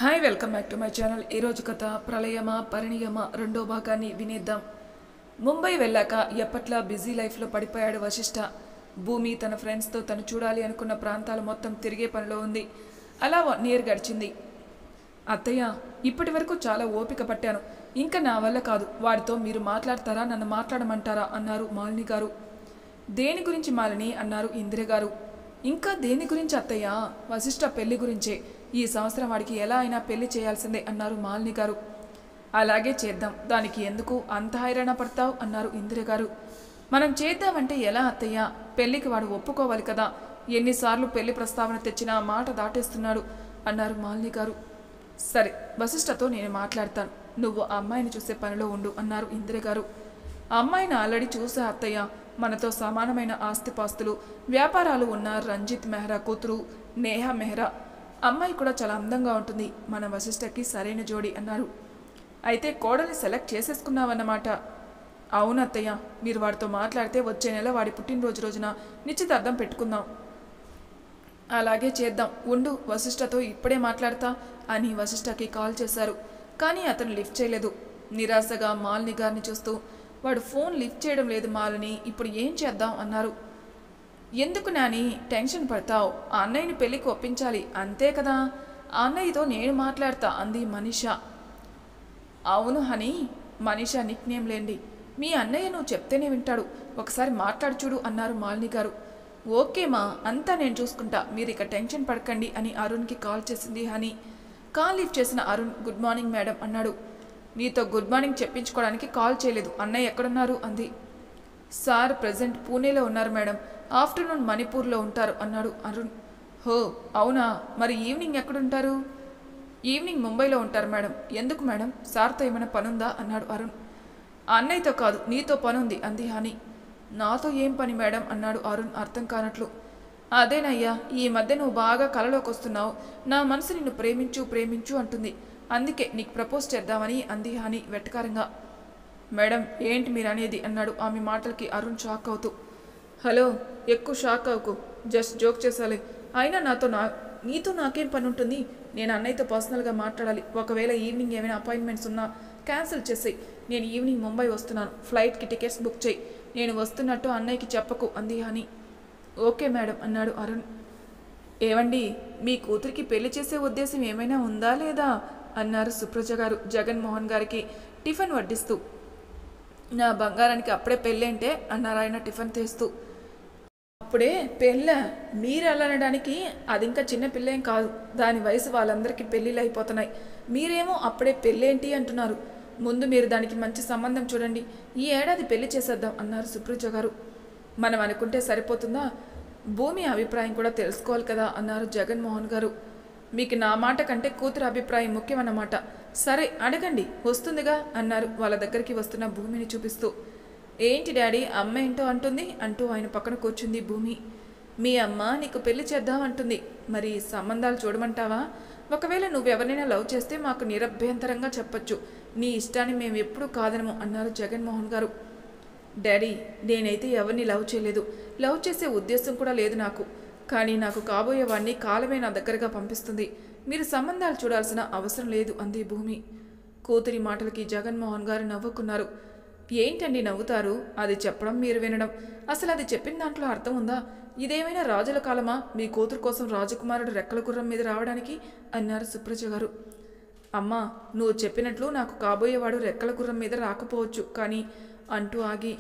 Hi welcome back to my channel. ఈరోజు కథ ప్రళయమా పరిణయమా రెండో భాగాన్ని వినేద్దాం. ముంబై వెళ్ళాక ఎప్పట్లా బిజీ లైఫ్లో పడిపోయాడు వశిష్ఠ. భూమి తన ఫ్రెండ్స్తో తను చూడాలి అనుకున్న ప్రాంతాలు మొత్తం తిరిగే పనిలో ఉంది. అలా 1 year గడిచింది. అత్తయ్య, ఇప్పటి వరకు చాలా ఓపిక పట్టాను, ఇంకా నా వల్ల కాదు, వాడితో మీరు మాట్లాడతారా, నన్ను మాట్లాడమంటారా అన్నారు మాలిని గారు. దేని గురించి మాలిని అన్నారు ఇందిర గారు. ఇంకా దేని గురించి అత్తయ్య? వశిష్ఠ పెళ్లి గురించే. ఈ సంవత్సరం వాడికి ఎలా అయినా పెళ్లి చేయాల్సిందే అన్నారు మాలిని గారు. అలాగే చేద్దాం, దానికి ఎందుకు అంత హైరాణ పడతావు అన్నారు ఇందిర గారు. మనం చేద్దామంటే ఎలా అత్తయ్య? పెళ్లికి వాడు ఒప్పుకోవాలి కదా. ఎన్నిసార్లు పెళ్లి ప్రస్తావన తెచ్చినా మాట దాటేస్తున్నాడు అన్నారు మాలిని గారు. సరే, వశిష్ఠతో నేను మాట్లాడతాను, నువ్వు ఆ అమ్మాయిని చూసే పనిలో ఉండు అన్నారు ఇందిర గారు. అమ్మాయిని ఆల్రెడీ చూసా అత్తయ్య. మనతో సమానమైన ఆస్తిపాస్తులు వ్యాపారాలు ఉన్న రంజిత్ మెహ్రా కూతురు నేహా మెహ్రా. అమ్మాయి కూడా చాలా అందంగా ఉంటుంది, మన వశిష్ఠకి సరైన జోడి అన్నారు. అయితే కోడల్ని సెలెక్ట్ చేసేసుకున్నావన్నమాట. అవును అత్తయ్య, మీరు వాడితో మాట్లాడితే వచ్చే నెల వాడి పుట్టినరోజు రోజున నిశ్చితార్థం పెట్టుకుందాం. అలాగే చేద్దాం, ఉండు, వశిష్ఠతో ఇప్పుడే మాట్లాడతా అని వశిష్ఠకి కాల్ చేశారు. కానీ అతను లిఫ్ట్ చేయలేదు. నిరాశగా మాలిని గారిని చూస్తూ, వాడు ఫోన్ లిఫ్ట్ చేయడం లేదు మాలిని, ఇప్పుడు ఏం చేద్దాం అన్నారు. ఎందుకు నాని టెన్షన్ పడతావు? ఆ అన్నయ్యని పెళ్ళికి ఒప్పించాలి అంతే కదా. ఆ అన్నయ్యతో నేను మాట్లాడతా అంది మనీషా. అవును హనీ, మనీషా నిక్నేమ్ లేండి. మీ అన్నయ్య నువ్వు చెప్తేనే వింటాడు, ఒకసారి మాట్లాడు చూడు అన్నారు మాలిని గారు. ఓకేమా, అంతా నేను చూసుకుంటా, మీరు ఇక టెన్షన్ పడకండి అని అరుణ్కి కాల్ చేసింది హనీ. కాల్ లిఫ్ట్ చేసిన అరుణ్ గుడ్ మార్నింగ్ మేడం అన్నాడు. నీతో గుడ్ మార్నింగ్ చెప్పించుకోవడానికి కాల్ చేయలేదు, అన్నయ్య ఎక్కడున్నారు అంది. సార్ ప్రజెంట్ పూణేలో ఉన్నారు మేడం, ఆఫ్టర్నూన్ మణిపూర్లో ఉంటారు అన్నాడు అరుణ్. హో అవునా, మరి ఈవినింగ్ ఎక్కడుంటారు? ఈవినింగ్ ముంబైలో ఉంటారు మేడం. ఎందుకు మేడం, సార్తో ఏమైనా పనుందా అన్నాడు అరుణ్. అన్నయ్యతో కాదు, నీతో పనుంది అంది హనీ. నాతో ఏం పని మేడం అన్నాడు అరుణ్ అర్థం కానట్లు. అదేనయ్యా, ఈ మధ్య నువ్వు బాగా కలలోకి వస్తున్నావు, నా మనసు నిన్ను ప్రేమించు ప్రేమించు అంటుంది, అందుకే నీకు ప్రపోజ్ చేద్దామని అంది హనీ వెటకారంగా. మేడం ఏంటి మీరు అనేది అన్నాడు ఆమె మాటలకి అరుణ్ షాక్ అవుతూ. హలో, ఎక్కువ షాక్ అవ్వకు, జస్ట్ జోక్ చేసాలే. అయినా నీతో నాకేం పని ఉంటుంది? నేను అన్నయ్యతో పర్సనల్గా మాట్లాడాలి. ఒకవేళ ఈవినింగ్ ఏమైనా అపాయింట్మెంట్స్ ఉన్నా క్యాన్సిల్ చేసేయి. నేను ఈవినింగ్ ముంబై వస్తున్నాను, ఫ్లైట్కి టికెట్స్ బుక్ చేయి. నేను వస్తున్నట్టు అన్నయ్యకి చెప్పకు అంది హనీ. ఓకే మేడం అన్నాడు అరుణ్. ఏవండి, మీ కూతురికి పెళ్లి చేసే ఉద్దేశం ఏమైనా ఉందా లేదా అన్నారు సుప్రజ గారు జగన్మోహన్ గారికి టిఫిన్ వడ్డిస్తూ. నా బంగారానికి అప్పుడే పెళ్ళేంటే అన్నారు ఆయన టిఫిన్ తీస్తూ. అప్పుడే పెళ్ళ? మీరు అలా అనడానికి, అది ఇంకా చిన్న పిల్లేం కాదు, దాని వయసు వాళ్ళందరికీ పెళ్ళిళ్ళు అయిపోతున్నాయి. మీరేమో అప్పుడే పెళ్ళేంటి అంటున్నారు. ముందు మీరు దానికి మంచి సంబంధం చూడండి, ఈ ఏడాది పెళ్లి చేసేద్దాం అన్నారు సుప్రజ గారు. మనం అనుకుంటే సరిపోతుందా? భూమి అభిప్రాయం కూడా తెలుసుకోవాలి కదా అన్నారు జగన్మోహన్ గారు. మీకు నా మాట కంటే కూతురు అభిప్రాయం ముఖ్యమన్నమాట. సరే అడగండి, వస్తుందిగా అన్నారు వాళ్ళ దగ్గరికి వస్తున్న భూమిని చూపిస్తూ. ఏంటి డాడీ, అమ్మ ఏంటో అంటుంది అంటూ ఆయన పక్కన కూర్చుంది భూమి. మీ అమ్మ నీకు పెళ్లి చేద్దాం అంటుంది, మరి సంబంధాలు చూడమంటావా? ఒకవేళ నువ్వెవరైనా లవ్ చేస్తే మాకు నిరభ్యంతరంగా చెప్పొచ్చు, నీ ఇష్టాన్ని మేము ఎప్పుడూ కాదనము అన్నారు జగన్మోహన్ గారు. డాడీ, నేనైతే ఎవరిని లవ్ చేయలేదు, లవ్ చేసే ఉద్దేశం కూడా లేదు నాకు. కానీ నాకు కాబోయే వాడిని కాలమే నా దగ్గరగా పంపిస్తుంది, మీరు సంబంధాలు చూడాల్సిన అవసరం లేదు అంది భూమి. కూతురి మాటలకి జగన్మోహన్ గారు నవ్వుకున్నారు. ఏంటండి నవ్వుతారు? అది చెప్పడం మీరు వినడం, అసలు అది చెప్పిన దాంట్లో అర్థం ఉందా? ఇదేమైనా రాజుల కాలమా మీ కూతురు కోసం రాజకుమారుడు రెక్కల గుర్రం మీద రావడానికి అన్నారు సుప్రజ గారు. అమ్మా, నువ్వు చెప్పినట్లు నాకు కాబోయేవాడు రెక్కల గుర్రం మీద రాకపోవచ్చు, కానీ అంటూ ఆగి,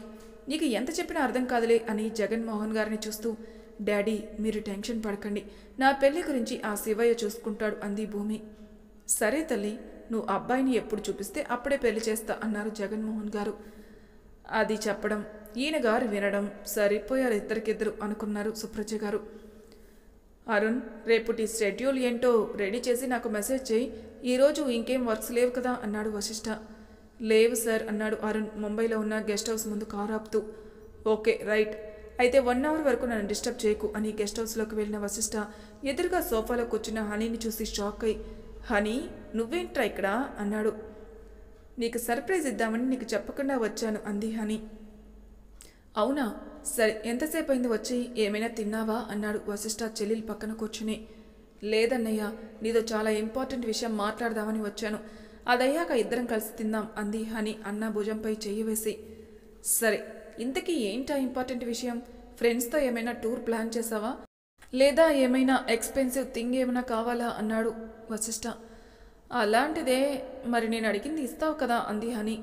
నీకు ఎంత చెప్పినా అర్థం కాదులే అని జగన్మోహన్ గారిని చూస్తూ, డాడీ మీరు టెన్షన్ పడకండి, నా పెళ్లి గురించి ఆ శివయ్య చూసుకుంటాడు అంది భూమి. సరే తల్లి, నువ్వు అబ్బాయిని ఎప్పుడు చూపిస్తే అప్పుడే పెళ్లి చేస్తా అన్నారు జగన్మోహన్ గారు. అది చెప్పడం, ఈయన గారు వినడం సరిపోయారు ఇద్దరికిద్దరు అనుకున్నారు సుప్రజ గారు. అరుణ్, రేపుటి షెడ్యూల్ ఏంటో రెడీ చేసి నాకు మెసేజ్ చేయి, ఈరోజు ఇంకేం వర్క్స్ లేవు కదా అన్నాడు వశిష్ఠ. లేవు సార్ అన్నాడు అరుణ్ ముంబైలో ఉన్న గెస్ట్ హౌస్ ముందు కారు ఆపుతూ. ఓకే రైట్, అయితే 1 hour వరకు నన్ను డిస్టర్బ్ చేయకు అని గెస్ట్ హౌస్లోకి వెళ్ళిన వశిష్ఠ ఎదురుగా సోఫాలో కూర్చున్న హనీని చూసి షాక్ అయి, హనీ నువ్వేంట్రా ఇక్కడ అన్నాడు. నీకు సర్ప్రైజ్ ఇద్దామని నీకు చెప్పకుండా వచ్చాను అంది హనీ. అవునా, సరే ఎంతసేపు అయింది వచ్చి, ఏమైనా తిన్నావా అన్నాడు వశిష్ఠ చెల్లెలు పక్కన కూర్చుని. లేదన్నయ్య, నీతో చాలా ఇంపార్టెంట్ విషయం మాట్లాడదామని వచ్చాను. అదయ్యాక ఇద్దరం కలిసి తిందాం అంది హనీ అన్న భుజంపై చెయ్యి వేసి. సరే, ఇంతకీ ఏంటా ఇంపార్టెంట్ విషయం? ఫ్రెండ్స్తో ఏమైనా టూర్ ప్లాన్ చేసావా, లేదా ఏమైనా ఎక్స్పెన్సివ్ థింగ్ ఏమైనా కావాలా అన్నాడు వశిష్ఠ. అలాంటిదే, మరి నేను అడిగింది ఇస్తావు కదా అంది హనీ.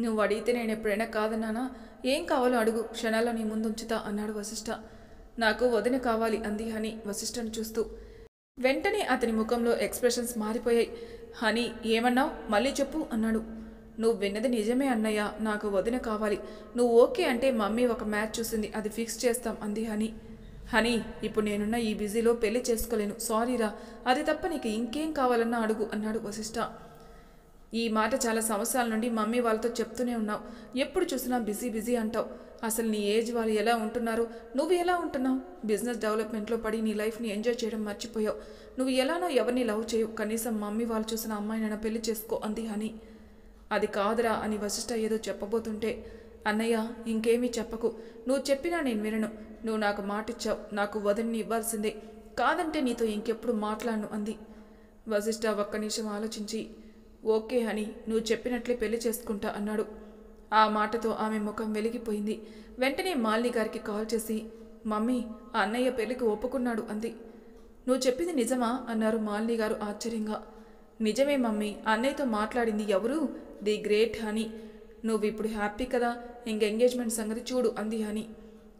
నువ్వు అడిగితే నేను ఎప్పుడైనా కాదన్నానా? ఏం కావాలో అడుగు, క్షణాల్లో నీ ముందు ఉంచుతా అన్నాడు వశిష్ఠ. నాకు వదిన కావాలి అంది హనీ వశిష్ఠను చూస్తూ. వెంటనే అతని ముఖంలో ఎక్స్ప్రెషన్స్ మారిపోయాయి. హనీ, ఏమన్నావు? మళ్ళీ చెప్పు అన్నాడు. నువ్వు విన్నది నిజమే అన్నయ్య, నాకు వదిన కావాలి. నువ్వు ఓకే అంటే మమ్మీ ఒక మ్యాచ్ చూసింది, అది ఫిక్స్ చేస్తాం అంది హనీ. హనీ, ఇప్పుడు నేనున్న ఈ బిజీలో పెళ్లి చేసుకోలేను, సారీరా. అది తప్ప నీకు ఇంకేం కావాలన్నా అడుగు అన్నాడు వశిష్ఠ. ఈ మాట చాలా సంవత్సరాల నుండి మమ్మీ వాళ్ళతో చెప్తూనే ఉన్నావు. ఎప్పుడు చూసినా బిజీ బిజీ అంటావు. అసలు నీ ఏజ్ వాళ్ళు ఎలా ఉంటున్నారు, నువ్వు ఎలా ఉంటున్నావు? బిజినెస్ డెవలప్మెంట్లో పడి నీ లైఫ్ని ఎంజాయ్ చేయడం మర్చిపోయావు. నువ్వు ఎలానో ఎవరిని లవ్ చేయవు, కనీసం మమ్మీ వాళ్ళు చూసిన అమ్మాయినైనా పెళ్లి చేసుకో అంది హనీ. అది కాదురా అని వశిష్ఠ ఏదో చెప్పబోతుంటే, అన్నయ్య ఇంకేమీ చెప్పకు, నువ్వు చెప్పినా నేను వినను. నువ్వు నాకు మాటిచ్చావు, నాకు వదిన్ని ఇవ్వాల్సిందే, కాదంటే నీతో ఇంకెప్పుడు మాట్లాడను అంది. వశిష్ఠ ఒక్క నిమిషం ఆలోచించి, ఓకే హనీ, నువ్వు చెప్పినట్లే పెళ్లి చేసుకుంటా అన్నాడు. ఆ మాటతో ఆమె ముఖం వెలిగిపోయింది. వెంటనే మాలిని గారికి కాల్ చేసి, మమ్మీ, ఆ అన్నయ్య పెళ్లికి ఒప్పుకున్నాడు అంది. నువ్వు చెప్పింది నిజమా అన్నారు మాలిని గారు ఆశ్చర్యంగా. నిజమే మమ్మీ, అన్నయ్యతో మాట్లాడింది ఎవరు? The great honey. నువ్వు ఇప్పుడు హ్యాపీ కదా, ఇంక ఎంగేజ్మెంట్ సంగతి చూడు అంది హనీ.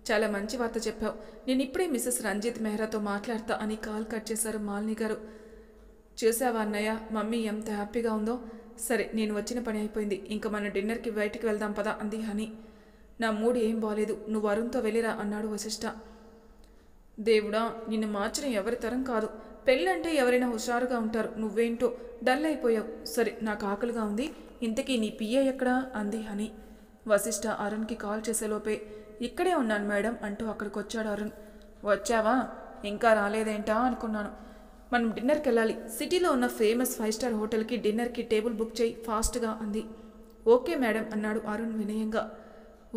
చాలా మంచి వార్త చెప్పావు, నేను ఇప్పుడే మిస్సెస్ రంజిత్ మెహ్రాతో మాట్లాడతా అని కాల్ కట్ చేశారు మాలిని గారు. చూసావా అన్నయ్య, మమ్మీ ఎంత హ్యాపీగా ఉందో. సరే, నేను వచ్చిన పని అయిపోయింది, ఇంకా మన డిన్నర్కి బయటికి వెళ్దాం పదా అంది హనీ. నా మూడు ఏం బాలేదు, నువ్వు అరుణ్తో వెళ్ళిరా అన్నాడు వశిష్ఠ. దేవుడా, నిన్ను మార్చడం ఎవరి తరం కాదు. పెళ్ళంటే ఎవరైనా హుషారుగా ఉంటారు, నువ్వేంటో డల్ అయిపోయావు. సరే, నాకు ఆకలిగా ఉంది, ఇంతకీ నీ పియ్య ఎక్కడా అంది హనీ. వశిష్ఠ అరుణ్కి కాల్ చేసేలోపే, ఇక్కడే ఉన్నాను మేడం అంటూ అక్కడికి వచ్చాడు అరుణ్. వచ్చావా? ఇంకా రాలేదేంటా అనుకున్నాను. మనం డిన్నర్కి వెళ్ళాలి, సిటీలో ఉన్న ఫేమస్ 5 స్టార్ హోటల్కి డిన్నర్కి టేబుల్ బుక్ చేయి ఫాస్ట్గా అంది. ఓకే మేడం అన్నాడు అరుణ్ వినయంగా.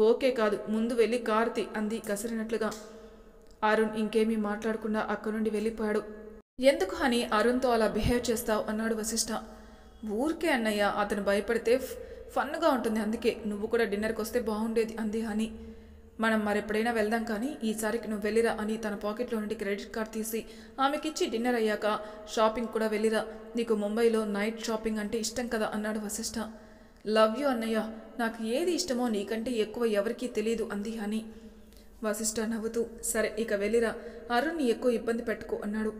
ఓకే కాదు, ముందు వెళ్ళి కారుతి అంది కసిరినట్లుగా. అరుణ్ ఇంకేమీ మాట్లాడకుండా అక్కడి నుండి వెళ్ళిపోయాడు. ఎందుకు హనీ అరుణ్తో అలా బిహేవ్ చేస్తావు అన్నాడు వశిష్ఠ. ఊరికే అన్నయ్య, అతను భయపడితే ఫన్గా ఉంటుంది, అందుకే. నువ్వు కూడా డిన్నర్కి వస్తే బాగుండేది అంది హనీ. మనం మరెప్పుడైనా వెళ్దాం, కానీ ఈసారికి నువ్వు వెళ్ళిరా అని తన పాకెట్లో నుండి క్రెడిట్ కార్డ్ తీసి ఆమెకిచ్చి, డిన్నర్ అయ్యాక షాపింగ్ కూడా వెళ్ళిరా, నీకు ముంబైలో నైట్ షాపింగ్ అంటే ఇష్టం కదా అన్నాడు వశిష్ఠ. లవ్ యూ అన్నయ్య, నాకు ఏది ఇష్టమో నీకంటే ఎక్కువ ఎవరికీ తెలియదు అంది హనీ. వశిష్ఠ నవ్వుతూ, సరే ఇక వెళ్ళిరా, అరుణ్ని ఎక్కువ ఇబ్బంది పెట్టుకో అన్నాడు.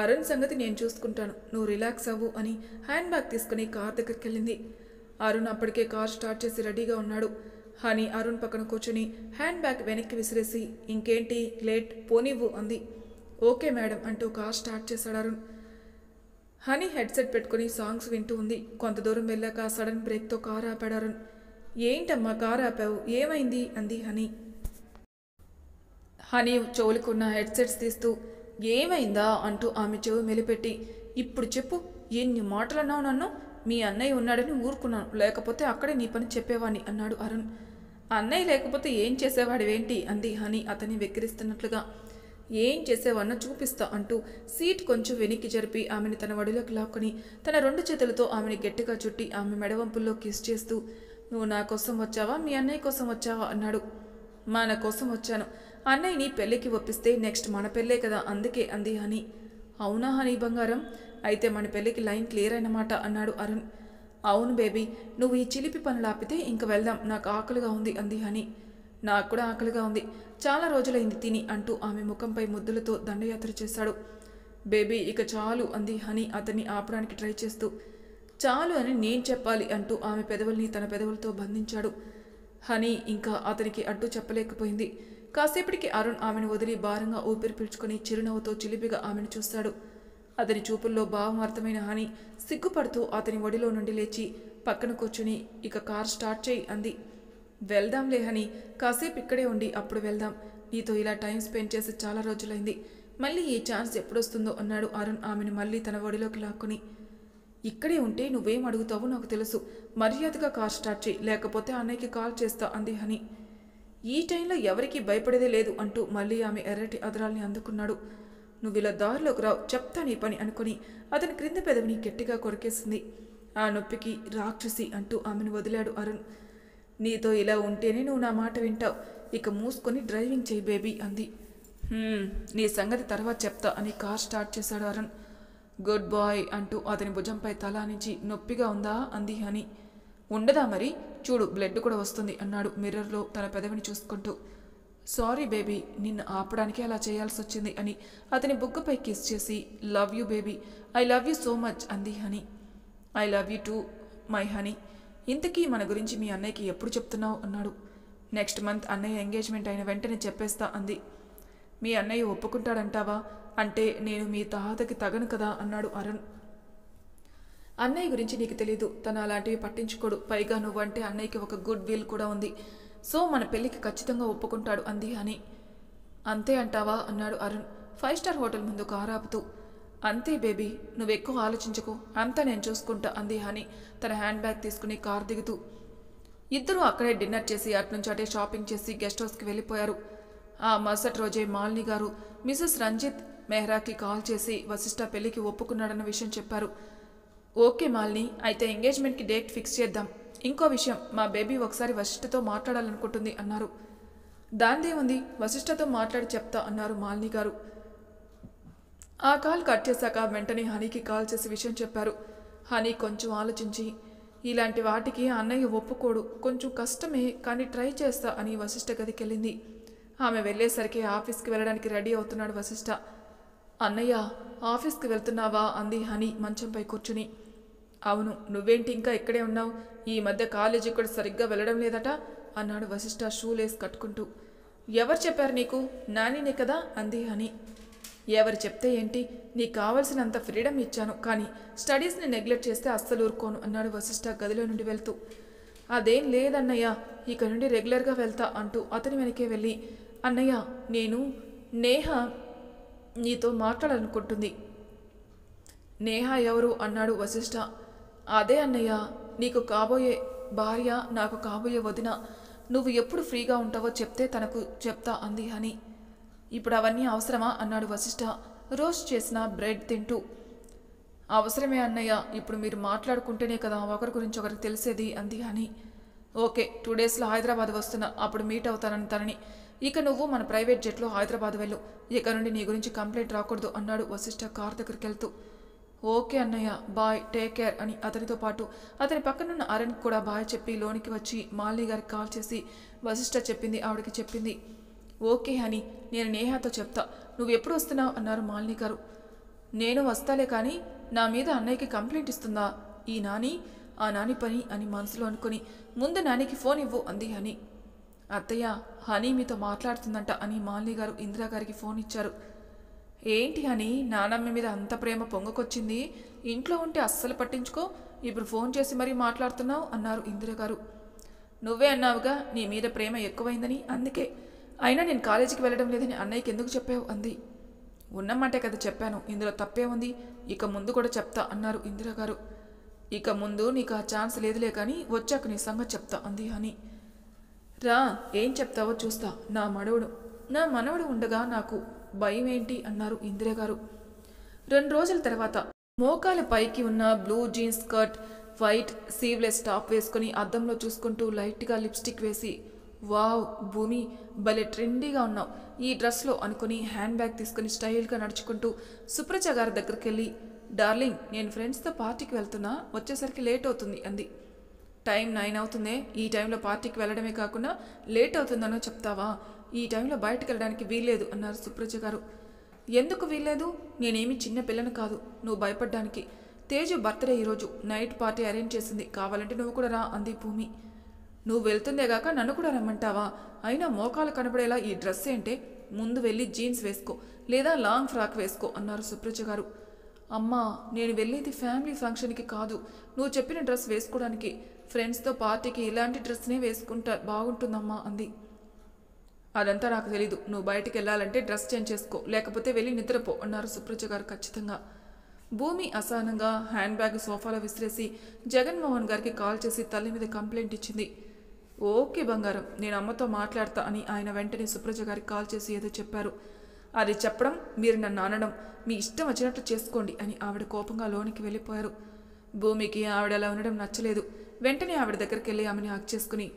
అరుణ్ సంగతి నేను చూసుకుంటాను, నువ్వు రిలాక్స్ అవ్వు అని హ్యాండ్ బ్యాగ్ తీసుకుని కార్ దగ్గరికి వెళ్ళింది. అరుణ్ అప్పటికే కార్ స్టార్ట్ చేసి రెడీగా ఉన్నాడు. హనీ అరుణ్ పక్కన కూర్చొని హ్యాండ్ బ్యాగ్ వెనక్కి విసిరేసి, ఇంకేంటి లేట్, పోనివ్వు అంది. ఓకే మేడం అంటూ కార్ స్టార్ట్ చేశాడు అరుణ్. హనీ హెడ్సెట్ పెట్టుకుని సాంగ్స్ వింటూ ఉంది. కొంత దూరం వెళ్ళాక సడన్ బ్రేక్తో కారు ఆపాడు అరుణ్. ఏంటమ్మా కారు ఆపావు, ఏమైంది అంది హనీ. హనీ చెవులకున్న హెడ్సెట్స్ తీస్తూ, ఏమైందా అంటూ ఆమె చెవి మెలిపెట్టి, ఇప్పుడు చెప్పు, ఎన్ని మాటలన్నావు నన్ను? మీ అన్నయ్య ఉన్నాడని ఊరుకున్నాను, లేకపోతే అక్కడే నీ పని చెప్పేవాణ్ణి అన్నాడు అరుణ్. అన్నయ్య లేకపోతే ఏం చేసేవాడివేంటి అంది హనీ అతన్ని వెక్కిరిస్తున్నట్లుగా. ఏం చేసేవన్నా చూపిస్తా అంటూ సీట్ కొంచెం వెనక్కి జరిపి ఆమెని తన వడిలోకి లాక్కొని తన 2 చేతులతో ఆమెని గట్టిగా చుట్టి ఆమె మెడవంపుల్లో కిస్ చేస్తూ, నువ్వు నా కోసం వచ్చావా, మీ అన్నయ్య కోసం వచ్చావా అన్నాడు. మన కోసం వచ్చాను, అన్నయ్యని పెళ్ళికి ఒప్పిస్తే నెక్స్ట్ మన పెళ్ళే కదా, అందుకే అంది హనీ. అవునా హనీ బంగారం, అయితే మన పెళ్ళికి లైన్ క్లియర్ అయినమాట అన్నాడు అరుణ్. అవును బేబీ, నువ్వు ఈ చిలిపి పనులు ఆపితే ఇంక వెళ్దాం, నాకు ఆకలిగా ఉంది అంది హనీ. నాకు కూడా ఆకలిగా ఉంది, చాలా రోజులైంది తిని అంటూ ఆమె ముఖంపై ముద్దులతో దండయాత్ర చేశాడు. బేబీ ఇక చాలు అంది హనీ అతన్ని ఆపడానికి ట్రై చేస్తూ. చాలు అని నేను చెప్పాలి అంటూ ఆమె పెదవుల్ని తన పెదవులతో బంధించాడు. హనీ ఇంకా అతనికి అడ్డు చెప్పలేకపోయింది. కాసేపటికి అరుణ్ ఆమెను వదిలి భారంగా ఊపిరి పీల్చుకొని చిరునవ్వుతో చిలిపిగా ఆమెను చూస్తాడు. అతని చూపుల్లో భావం అర్థమైన హనీ సిగ్గుపడుతూ అతని ఒడిలో నుండి లేచి పక్కన కూర్చుని, ఇక కార్ స్టార్ట్ చేయి అంది. వెళ్దాంలే హనీ, కాసేపు ఇక్కడే ఉండి అప్పుడు వెళ్దాం, నీతో ఇలా టైం స్పెండ్ చేసి చాలా రోజులైంది, మళ్ళీ ఈ ఛాన్స్ ఎప్పుడొస్తుందో అన్నాడు అరుణ్ ఆమెను మళ్ళీ తన ఒడిలోకి లాక్కుని. ఇక్కడే ఉంటే నువ్వేం అడుగుతావో నాకు తెలుసు, మర్యాదగా కార్ స్టార్ట్ చేయి, లేకపోతే అన్నయ్యకి కాల్ చేస్తా అంది హనీ. ఈ టైంలో ఎవరికీ భయపడేదే లేదు అంటూ మళ్ళీ ఆమె ఎర్రటి అదరాల్ని అందుకున్నాడు. నువ్వు ఇలా దారిలోకి రావు, చెప్తా నీ పని అనుకుని అతని క్రింద పెదవిని గట్టిగా కొరికేసింది. ఆ నొప్పికి రాక్షసి అంటూ ఆమెను వదిలాడు అరుణ్. నీతో ఇలా ఉంటేనే నువ్వు నా మాట వింటావు, ఇక మూసుకొని డ్రైవింగ్ చేయి బేబీ అంది. నీ సంగతి తర్వాత చెప్తా అని కార్ స్టార్ట్ చేశాడు అరుణ్. గుడ్ బాయ్ అంటూ అతని భుజంపై తల నుంచి నొప్పిగా ఉందా అంది హని. ఉండదా మరి, చూడు బ్లడ్ కూడా వస్తుంది అన్నాడు మిర్రర్లో తన పెదవిని చూసుకుంటూ. సారీ బేబీ, నిన్ను ఆపడానికి అలా చేయాల్సి వచ్చింది అని అతని బుగ్గపై కిస్ చేసి love you baby, I love you so much అంది Hani. I love you too my honey. ఇంతకీ మన గురించి మీ అన్నయ్యకి ఎప్పుడు చెప్తున్నావు అన్నాడు. నెక్స్ట్ మంత్ అన్నయ్య ఎంగేజ్మెంట్ అయిన వెంటనే చెప్పేస్తా అంది. మీ అన్నయ్య ఒప్పుకుంటాడంటావా? అంటే నేను మీ తాతకి తగను కదా అన్నాడు అరుణ్. అన్నయ్య గురించి నీకు తెలీదు, తను అలాంటివి పట్టించుకోడు, పైగా నువ్వంటే అన్నయ్యకి ఒక గుడ్ విల్ కూడా ఉంది, సో మన పెళ్ళికి ఖచ్చితంగా ఒప్పుకుంటాడు అంది హని. అంతే అంటావా అన్నాడు అరుణ్ 5 స్టార్ హోటల్ ముందు కారాపుతూ. అంతే బేబీ, నువ్వు ఎక్కువ ఆలోచించకు, అంతా నేను చూసుకుంటా అంది హని తన హ్యాండ్ బ్యాగ్ తీసుకుని కార్ దిగుతూ. ఇద్దరూ అక్కడే డిన్నర్ చేసి అటునుంచి అటే షాపింగ్ చేసి గెస్ట్ హౌస్కి వెళ్ళిపోయారు. ఆ మరుసటి రోజే మాలిని గారు మిసెస్ రంజిత్ మెహ్రాకి కాల్ చేసి వశిష్ఠ పెళ్లికి ఒప్పుకున్నాడన్న విషయం చెప్పారు. ఓకే మాలిని, అయితే ఎంగేజ్మెంట్కి డేట్ ఫిక్స్ చేద్దాం. ఇంకో విషయం, మా బేబీ ఒకసారి వశిష్ఠతో మాట్లాడాలనుకుంటుంది అన్నారు. దాందే ఉంది, వశిష్ఠతో మాట్లాడి చెప్తా అన్నారు మాలిని గారు. ఆ కాల్ కట్ చేశాక వెంటనే హనీకి కాల్ చేసి విషయం చెప్పారు. హనీ కొంచెం ఆలోచించి, ఇలాంటి వాటికి అన్నయ్య ఒప్పుకోడు, కొంచెం కష్టమే కానీ ట్రై చేస్తా అని వశిష్ఠ గదికి వెళ్ళింది. ఆమె వెళ్ళేసరికి ఆఫీస్కి వెళ్ళడానికి రెడీ అవుతున్నాడు వశిష్ఠ. అన్నయ్య, ఆఫీస్కి వెళ్తున్నావా అంది హనీ మంచంపై కూర్చుని. అవును, నువ్వేంటి ఇంకా ఇక్కడే ఉన్నావు, ఈ మధ్య కాలేజీ కూడా సరిగ్గా వెళ్ళడం లేదట అన్నాడు వశిష్ఠ షూ లేస్ కట్టుకుంటూ. ఎవరు చెప్పారు నీకు? నానినే కదా అంది హనీ. ఎవరు చెప్తే ఏంటి, నీకు కావలసినంత ఫ్రీడమ్ ఇచ్చాను, కానీ స్టడీస్ని నెగ్లెక్ట్ చేస్తే అస్సలు ఊరుకోను అన్నాడు వశిష్ఠ గదిలో నుండి వెళ్తూ. అదేం లేదన్నయ్య, ఇక నుండి రెగ్యులర్గా వెళ్తా అంటూ అతని వెనకే వెళ్ళి, అన్నయ్య నేను నేహ నీతో మాట్లాడాలనుకుంటుంది. నేహ ఎవరు అన్నాడు వశిష్ఠ. అదే అన్నయ్య, నీకు కాబోయే భార్య, నాకు కాబోయే వదిన, నువ్వు ఎప్పుడు ఫ్రీగా ఉంటావో చెప్తే తనకు చెప్తా అంది హని. ఇప్పుడు అవన్నీ అవసరమా అన్నాడు వశిష్ఠ రోస్ట్ చేసిన బ్రెడ్ తింటూ. అవసరమే అన్నయ్య, ఇప్పుడు మీరు మాట్లాడుకుంటేనే కదా ఒకరి గురించి ఒకరికి తెలిసేది అంది హని. ఓకే, 2 డేస్లో హైదరాబాద్ వస్తున్నా, అప్పుడు మీట్ అవుతానని తనని. ఇక నువ్వు మన ప్రైవేట్ జెట్లో హైదరాబాద్ వెళ్ళు, ఇక నుండి నీ గురించి కంప్లైంట్ రాకూడదు అన్నాడు వశిష్ఠ కార్ దగ్గరికి వెళ్తూ. ఓకే అన్నయ్య, బాయ్, టేక్ కేర్ అని అతనితో పాటు అతని పక్కనున్న అరుణ్ కూడా బాయ్ చెప్పి లోనికి వచ్చి మాలిని గారికి కాల్ చేసి వశిష్ఠ చెప్పింది ఆవిడకి చెప్పింది. ఓకే హని, నేను నేహాతో చెప్తా, నువ్వు ఎప్పుడు వస్తున్నావు అన్నారు మాలిని గారు. నేను వస్తాలే కానీ నా మీద అన్నయ్యకి కంప్లైంట్ ఇస్తుందా ఈ నాని, ఆ నాని పని అని మనసులో అనుకుని ముందు నానికి ఫోన్ ఇవ్వు అంది హని. అత్తయ్య, హనీ మీతో మాట్లాడుతుందంట అని మాలిని గారు ఇందిరా గారికి ఫోన్ ఇచ్చారు. ఏంటి హనీ, నానమ్మ మీద అంత ప్రేమ పొంగకొచ్చింది, ఇంట్లో ఉంటే అస్సలు పట్టించుకో, ఇప్పుడు ఫోన్ చేసి మరీ మాట్లాడుతున్నావు అన్నారు ఇందిరా గారు. నువ్వే అన్నావుగా నీ మీద ప్రేమ ఎక్కువైందని, అందుకే. అయినా నేను కాలేజీకి వెళ్ళడం లేదని అన్నయ్యకి ఎందుకు చెప్పావు అంది. ఉన్నమాటే కదా చెప్పాను, ఇందులో తప్పే ఉంది, ఇక ముందు కూడా చెప్తా అన్నారు ఇందిరా గారు. ఇక ముందు నీకు ఆ ఛాన్స్ లేదులే కానీ వచ్చాక నీ సంగతి చెప్తా అంది హని. రా, ఏం చెప్తావో చూస్తా, నా మనవడు ఉండగా నాకు భయం ఏంటి అన్నారు ఇందిరా గారు. 2 రోజుల తర్వాత మోకాల పైకి ఉన్న blue jeans skirt, white సీవ్లెస్ top వేసుకుని అద్దంలో చూసుకుంటూ లైట్గా లిప్స్టిక్ వేసి, వావ్ భూమి, భలే ట్రెండీగా ఉన్నావు ఈ డ్రెస్లో అనుకుని హ్యాండ్ బ్యాగ్ తీసుకుని స్టైల్గా నడుచుకుంటూ సుప్రజ గారి దగ్గరికి వెళ్ళి, డార్లింగ్ నేను ఫ్రెండ్స్తో పార్టీకి వెళ్తున్నా, వచ్చేసరికి లేట్ అవుతుంది అంది. టైం 9 అవుతుందే, ఈ టైంలో పార్టీకి వెళ్ళడమే కాకుండా లేట్ అవుతుందనో చెప్తావా, ఈ టైంలో బయటకు వెళ్ళడానికి వీల్లేదు అన్నారు సుప్రజ గారు. ఎందుకు వీల్లేదు, నేనేమి చిన్న పిల్లను కాదు నువ్వు భయపడ్డానికి. తేజు బర్త్డే ఈరోజు, నైట్ పార్టీ అరేంజ్ చేసింది, కావాలంటే నువ్వు కూడా రా అంది భూమి. నువ్వు వెళ్తుందేగాక నన్ను కూడా రమ్మంటావా, అయినా మోకాలు కనబడేలా ఈ డ్రెస్ ఏంటే, ముందు వెళ్ళి జీన్స్ వేసుకో లేదా లాంగ్ ఫ్రాక్ వేసుకో అన్నారు సుప్రజ గారు. అమ్మా, నేను వెళ్ళేది ఫ్యామిలీ ఫంక్షన్కి కాదు, నువ్వు చెప్పిన డ్రెస్ వేసుకోవడానికి, ఫ్రెండ్స్తో పార్టీకి ఇలాంటి డ్రెస్నే వేసుకుంటా బాగుంటుందమ్మా అంది. అదంతా నాకు తెలీదు, నువ్వు బయటికి వెళ్ళాలంటే డ్రెస్ చేంజ్ చేసుకో, లేకపోతే వెళ్ళి నిద్రపో అన్నారు సుప్రజ గారు ఖచ్చితంగా. భూమి అసహనంగా హ్యాండ్ బ్యాగ్ సోఫాలో విసిరేసి జగన్మోహన్ గారికి కాల్ చేసి తల్లి మీద కంప్లైంట్ ఇచ్చింది. ఓకే బంగారం, నేను అమ్మతో మాట్లాడతా అని ఆయన వెంటనే సుప్రజ గారికి కాల్ చేసి ఏదో చెప్పారు. అది చెప్పడం, మీరు నన్ను అనడం మీ ఇష్టం వచ్చినట్లు చేసుకోండి అని ఆవిడ కోపంగా లోనికి వెళ్ళిపోయారు. భూమికి ఆవిడ అలా ఉండడం నచ్చలేదు. వెంటనే ఆవిడ దగ్గరికి వెళ్ళి ఆమెని హక్ చేసుకుని,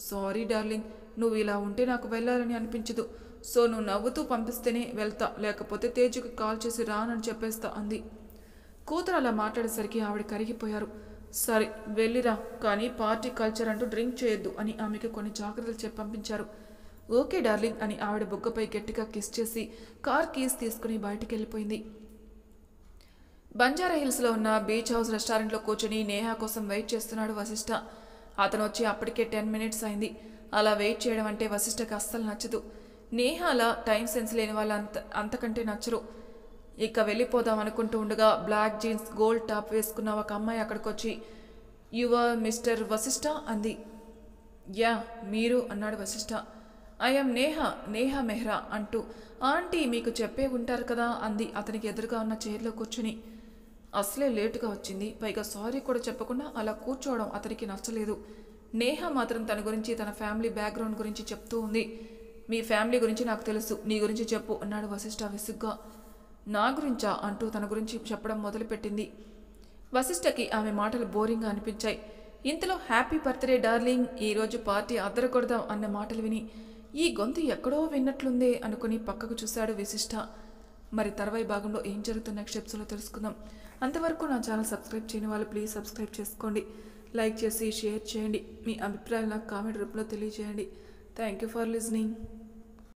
సారీ డార్లింగ్, నువ్వు ఇలా ఉంటే నాకు వెళ్ళాలని అనిపించదు. సో నువ్వు నవ్వుతూ పంపిస్తేనే వెళ్తా, లేకపోతే తేజుకి కాల్ చేసి రానని చెప్పేస్తా అంది. కూతురు అలా మాట్లాడేసరికి ఆవిడ కరిగిపోయారు. సరే వెళ్ళిరా, కానీ పార్టీ కల్చర్ అంటూ డ్రింక్ చేయొద్దు అని ఆమెకు కొన్ని జాగ్రత్తలు చెప్పి పంపించారు. ఓకే డార్లింగ్ అని ఆవిడ బుగ్గపై గట్టిగా కిస్ చేసి కార్ కీస్ తీసుకుని బయటికి వెళ్ళిపోయింది. బంజారా హిల్స్లో ఉన్న బీచ్ హౌస్ రెస్టారెంట్లో కూర్చొని నేహా కోసం వెయిట్ చేస్తున్నాడు వశిష్ఠ. అతను వచ్చి అప్పటికే 10 మినిట్స్ అయింది. అలా వెయిట్ చేయడం అంటే వశిష్ఠకి అస్సలు నచ్చదు. నేహా అలా టైం సెన్స్ లేని వాళ్ళు అంతకంటే నచ్చరు. ఇక వెళ్ళిపోదాం అనుకుంటూ ఉండగా బ్లాక్ జీన్స్ గోల్డ్ టాప్ వేసుకున్న ఒక అమ్మాయి అక్కడికి వచ్చి, యువర్ మిస్టర్ వశిష్ఠ అంది. యా మీరు అన్నాడు వశిష్ఠ. ఐఎమ్ నేహా మెహ్రా అంటూ. ఆంటీ మీకు చెప్పే ఉంటారు కదా అంది అతనికి ఎదురుగా ఉన్న చైర్లో కూర్చుని. అసలే లేటుగా వచ్చింది, పైగా సారీ కూడా చెప్పకుండా అలా కూర్చోవడం అతనికి నచ్చలేదు. నేహా మాత్రం తన గురించి, తన ఫ్యామిలీ బ్యాక్గ్రౌండ్ గురించి చెప్తూ ఉంది. మీ ఫ్యామిలీ గురించి నాకు తెలుసు, నీ గురించి చెప్పు అన్నాడు వశిష్ఠ విసుగ్గా. నా గురించా అంటూ తన గురించి చెప్పడం మొదలుపెట్టింది. వశిష్ఠకి ఆమె మాటలు బోరింగ్గా అనిపించాయి. ఇంతలో హ్యాపీ బర్త్డే డార్లింగ్, ఈరోజు పార్టీ అద్దరకొడదాం అన్న మాటలు విని ఈ గొంతు ఎక్కడో విన్నట్లుందే అనుకుని పక్కకు చూశాడు వశిష్ఠ. మరి తర్వాయి భాగంలో ఏం జరుగుతున్న నెక్స్ట్ ఎపిసోడ్లో తెలుసుకుందాం. అంతవరకు నా ఛానల్ సబ్స్క్రైబ్ చేయని వాళ్ళు ప్లీజ్ సబ్స్క్రైబ్ చేసుకోండి. లైక్ చేసి షేర్ చేయండి. మీ అభిప్రాయాలు నాకు కామెంట్ రూపంలో తెలియజేయండి. Thank you for listening.